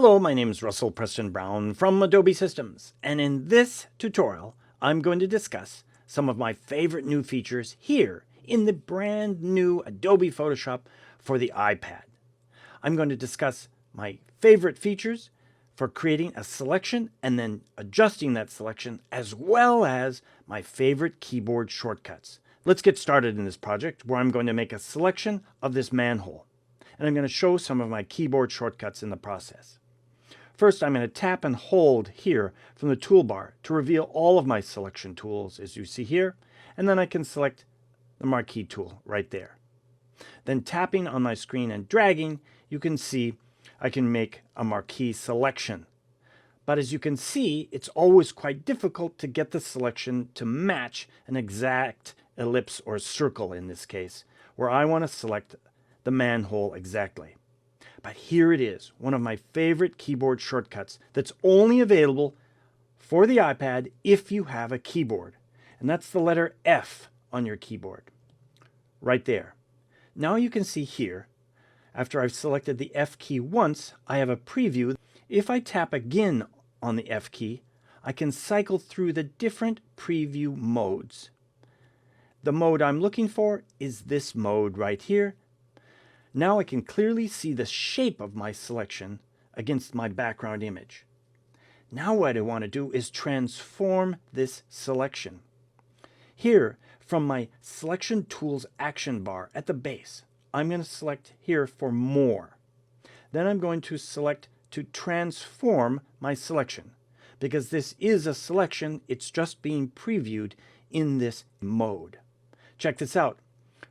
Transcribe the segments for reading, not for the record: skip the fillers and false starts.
Hello, my name is Russell Preston Brown from Adobe Systems, and in this tutorial, I'm going to discuss some of my favorite new features here in the brand new Adobe Photoshop for the iPad. I'm going to discuss my favorite features for creating a selection and then adjusting that selection, as well as my favorite keyboard shortcuts. Let's get started in this project where I'm going to make a selection of this manhole, and I'm going to show some of my keyboard shortcuts in the process. First, I'm going to tap and hold here from the toolbar to reveal all of my selection tools, as you see here, and then I can select the marquee tool right there. Then tapping on my screen and dragging, you can see I can make a marquee selection. But as you can see, it's always quite difficult to get the selection to match an exact ellipse or circle in this case, where I want to select the manhole exactly. But here it is, one of my favorite keyboard shortcuts that's only available for the iPad if you have a keyboard. And that's the letter F on your keyboard, right there. Now you can see here, after I've selected the F key once, I have a preview. If I tap again on the F key, I can cycle through the different preview modes. The mode I'm looking for is this mode right here. Now I can clearly see the shape of my selection against my background image. Now what I want to do is transform this selection. Here, from my Selection Tools action bar at the base, I'm going to select here for More. Then I'm going to select to transform my selection. Because this is a selection, it's just being previewed in this mode. Check this out.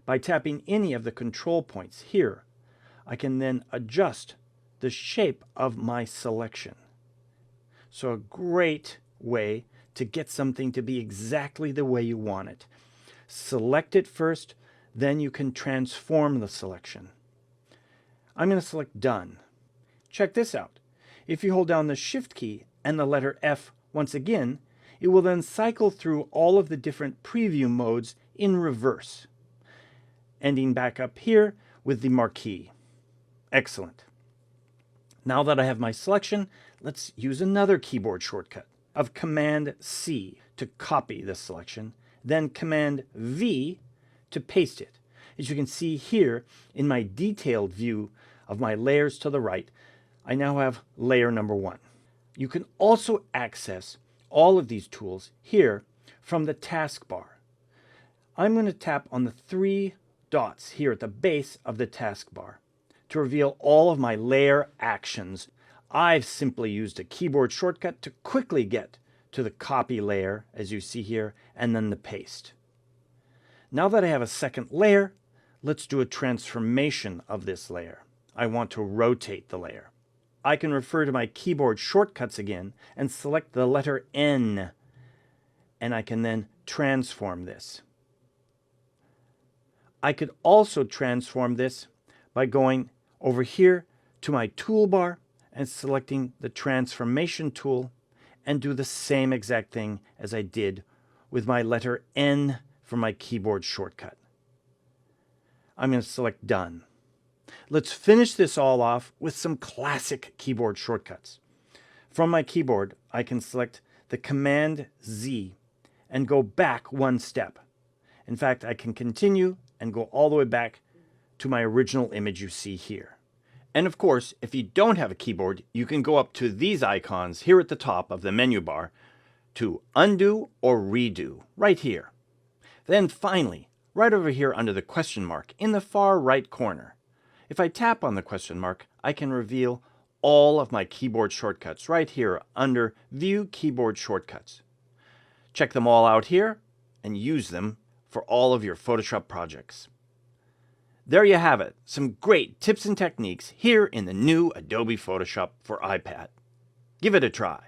By tapping any of the control points here, I can then adjust the shape of my selection. So a great way to get something to be exactly the way you want it. Select it first, then you can transform the selection. I'm going to select Done. Check this out. If you hold down the Shift key and the letter F once again, it will then cycle through all of the different preview modes in reverse, ending back up here with the marquee. Excellent. Now that I have my selection, let's use another keyboard shortcut of Command C to copy the selection, then Command V to paste it. As you can see here in my detailed view of my layers to the right, I now have layer number 1. You can also access all of these tools here from the taskbar. I'm going to tap on the 3 dots here at the base of the taskbar to reveal all of my layer actions. I've simply used a keyboard shortcut to quickly get to the copy layer, as you see here, and then the paste. Now that I have a second layer, let's do a transformation of this layer. I want to rotate the layer. I can refer to my keyboard shortcuts again and select the letter N, and I can then transform this. I could also transform this by going over here to my toolbar and selecting the transformation tool and do the same exact thing as I did with my letter N for my keyboard shortcut. I'm going to select Done. Let's finish this all off with some classic keyboard shortcuts. From my keyboard, I can select the Command Z and go back one step. In fact, I can continue and go all the way back to my original image you see here. And of course, if you don't have a keyboard, you can go up to these icons here at the top of the menu bar to undo or redo right here. Then finally, right over here under the question mark in the far right corner, if I tap on the question mark, I can reveal all of my keyboard shortcuts right here under View Keyboard Shortcuts. Check them all out here and use them for all of your Photoshop projects. There you have it, some great tips and techniques here in the new Adobe Photoshop for iPad. Give it a try.